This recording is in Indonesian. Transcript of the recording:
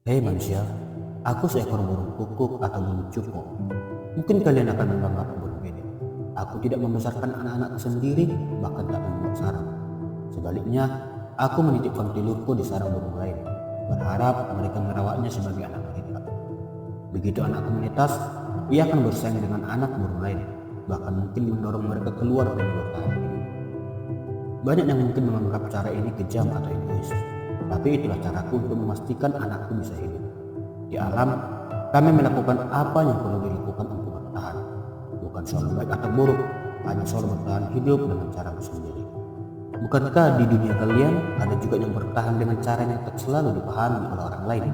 Hei manusia, aku seekor burung kukuk atau burung cupo. Mungkin kalian akan menganggapku berbeda. Aku tidak membesarkan anak-anakku sendiri, bahkan tak membuat sarang. Sebaliknya, aku menitipkan telurku di sarang burung lain, berharap mereka merawatnya sebagai anak mereka. Begitu anakku menetas, ia akan bersaing dengan anak burung lain, bahkan mungkin mendorong mereka keluar dari bertahan hidup. Banyak yang mungkin menganggap cara ini kejam atau egois, tapi itulah caraku untuk memastikan anakku bisa hidup. Di alam, kami melakukan apa yang perlu dilakukan untuk bertahan. Bukan soal baik atau buruk, hanya soal bertahan hidup dengan caraku sendiri. Bukankah di dunia kalian ada juga yang bertahan dengan cara yang tak selalu dipahami oleh orang lain?